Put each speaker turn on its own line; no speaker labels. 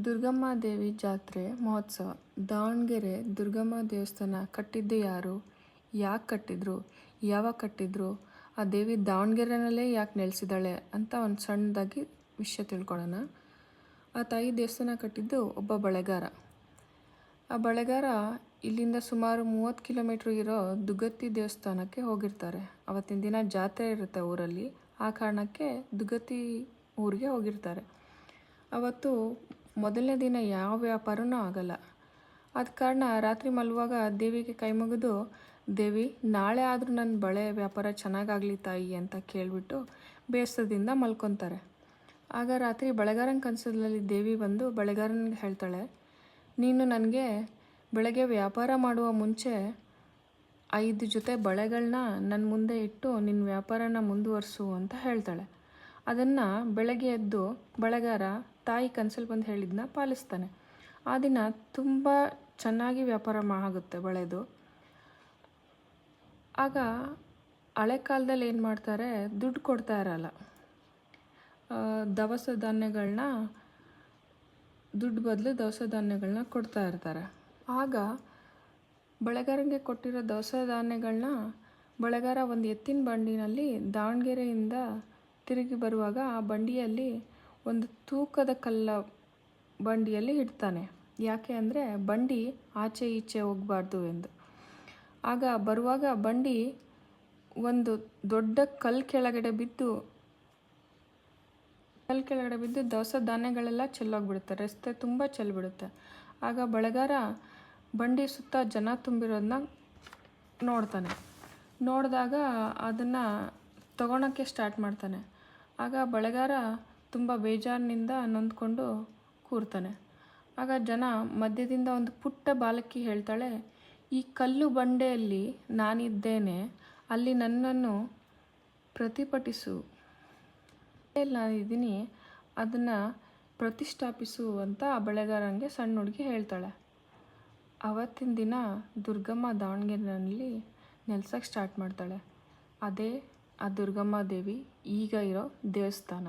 ದುರ್ಗಮ್ಮ ದೇವಿ ಜಾತ್ರೆ ಮಹೋತ್ಸವ. ದಾವಣಗೆರೆ ದುರ್ಗಮ್ಮ ದೇವಸ್ಥಾನ ಕಟ್ಟಿದ್ದು ಯಾರು, ಯಾಕೆ ಕಟ್ಟಿದ್ರು, ಯಾವಾಗ ಕಟ್ಟಿದ್ರು, ಆ ದೇವಿ ದಾವಣಗೆರೆನಲ್ಲೇ ಯಾಕೆ ನೆಲೆಸಿದ್ದಾಳೆ ಅಂತ ಒಂದು ಸಣ್ಣದಾಗಿ ವಿಷಯ ತಿಳ್ಕೊಳ್ಳೋಣ. ಆ ತಾಯಿ ದೇವಸ್ಥಾನ ಕಟ್ಟಿದ್ದು ಒಬ್ಬ ಬಳೆಗಾರ. ಆ ಬಳೆಗಾರ ಇಲ್ಲಿಂದ ಸುಮಾರು 30 ಕಿಲೋಮೀಟ್ರ್ ಇರೋ ದುಗತ್ತಿ ದೇವಸ್ಥಾನಕ್ಕೆ ಹೋಗಿರ್ತಾರೆ. ಅವತ್ತಿನ ದಿನ ಜಾತ್ರೆ ಇರುತ್ತೆ ಊರಲ್ಲಿ. ಆ ಕಾರಣಕ್ಕೆ ದುಗತ್ತಿ ಊರಿಗೆ ಹೋಗಿರ್ತಾರೆ. ಅವತ್ತು ಮೊದಲನೇ ದಿನ ಯಾವ ವ್ಯಾಪಾರನೂ ಆಗಲ್ಲ. ಆದ ಕಾರಣ ರಾತ್ರಿ ಮಲಗುವಾಗ ದೇವಿಗೆ ಕೈ ಮುಗಿದು, ದೇವಿ ನಾಳೆ ಆದರೂ ನನ್ನ ಬಳೆ ವ್ಯಾಪಾರ ಚೆನ್ನಾಗಾಗಲಿ ತಾಯಿ ಅಂತ ಕೇಳಿಬಿಟ್ಟು ಬೇಸರದಿಂದ ಮಲ್ಕೊತಾರೆ. ಆಗ ರಾತ್ರಿ ಬಳೆಗಾರನ ಕನಸಲ್ಲಿ ದೇವಿ ಬಂದು ಬಳೆಗಾರನಿಗೆ ಹೇಳ್ತಾಳೆ, ನೀನು ನನಗೆ ಬೆಳಗ್ಗೆ ವ್ಯಾಪಾರ ಮಾಡುವ ಮುಂಚೆ 5 ಜೊತೆ ಬಳೆಗಳನ್ನ ನನ್ನ ಮುಂದೆ ಇಟ್ಟು ನಿನ್ನ ವ್ಯಾಪಾರನ ಮುಂದುವರಿಸು ಅಂತ ಹೇಳ್ತಾಳೆ. ಅದನ್ನು ಬೆಳಗ್ಗೆ ಎದ್ದು ಬಳೆಗಾರ ತಾಯಿ ಕನಸಲ್ಲಿ ಬಂದು ಹೇಳಿದ್ದನ್ನ ಪಾಲಿಸ್ತಾನೆ. ಆ ದಿನ ತುಂಬ ಚೆನ್ನಾಗಿ ವ್ಯಾಪಾರ ಆಗುತ್ತೆ ಬಳೆದು. ಆಗ ಹಳೆ ಕಾಲದಲ್ಲಿ ಏನು ಮಾಡ್ತಾರೆ, ದುಡ್ಡು ಕೊಡ್ತಾ ಇರಲ್ಲ, ದವಸ ಧಾನ್ಯಗಳನ್ನ ದುಡ್ಡು ಬದಲು ದವಸ ಧಾನ್ಯಗಳನ್ನ ಕೊಡ್ತಾ ಇರ್ತಾರೆ. ಆಗ ಬಳೆಗಾರನಿಗೆ ಕೊಟ್ಟಿರೋ ದವಸ ಧಾನ್ಯಗಳನ್ನ ಬಳೆಗಾರ ಒಂದು ಎತ್ತಿನ ಬಂಡಿನಲ್ಲಿ ದಾವಣಗೆರೆಯಿಂದ ತಿರುಗಿ ಬರುವಾಗ ಆ ಬಂಡಿಯಲ್ಲಿ ಒಂದು ತೂಕದ ಕಲ್ಲ ಬಂಡಿಯಲ್ಲಿ ಇಡ್ತಾನೆ. ಯಾಕೆ ಅಂದರೆ ಬಂಡಿ ಆಚೆ ಈಚೆ ಹೋಗಬಾರ್ದು ಎಂದು. ಆಗ ಬರುವಾಗ ಬಂಡಿ ಒಂದು ದೊಡ್ಡ ಕಲ್ಲು ಕೆಳಗಡೆ ಬಿದ್ದು ದವಸ ಧಾನ್ಯಗಳೆಲ್ಲ ಚೆಲ್ಲೋಗ್ಬಿಡುತ್ತೆ. ರಸ್ತೆ ತುಂಬ ಚೆಲ್ಲಿಬಿಡುತ್ತೆ. ಆಗ ಬಳೆಗಾರ ಬಂಡಿ ಸುತ್ತ ಜನ ತುಂಬಿರೋದನ್ನ ನೋಡ್ತಾನೆ. ನೋಡಿದಾಗ ಅದನ್ನು ತಗೊಳಕ್ಕೆ ಸ್ಟಾರ್ಟ್ ಮಾಡ್ತಾನೆ. ಆಗ ಬಳೆಗಾರ ತುಂಬ ಬೇಜಾರಿನಿಂದ ನೊಂದ್ಕೊಂಡು ಕೂರ್ತಾನೆ. ಆಗ ಜನ ಮಧ್ಯದಿಂದ ಒಂದು ಪುಟ್ಟ ಬಾಲಕಿ ಹೇಳ್ತಾಳೆ, ಈ ಕಲ್ಲು ಬಂಡೆಯಲ್ಲಿ ನಾನಿದ್ದೇನೆ, ಅಲ್ಲಿ ನನ್ನನ್ನು ಪ್ರತಿಭಟಿಸು, ನಾನಿದ್ದೀನಿ, ಅದನ್ನು ಪ್ರತಿಷ್ಠಾಪಿಸು ಅಂತ ಆ ಬಳೆಗಾರನಿಗೆ ಸಣ್ಣ ಹುಡುಗಿ ಹೇಳ್ತಾಳೆ. ಅವತ್ತಿನ ದಿನ ದುರ್ಗಮ್ಮ ದಾವಣಗೆರೆಯಲ್ಲಿ ನೆಲೆಸೋಕ್ಕೆ ಸ್ಟಾರ್ಟ್ ಮಾಡ್ತಾಳೆ. ಅದೇ ಆ ದುರ್ಗಮ್ಮ ದೇವಿ ಈಗ ಇರೋ ದೇವಸ್ಥಾನ.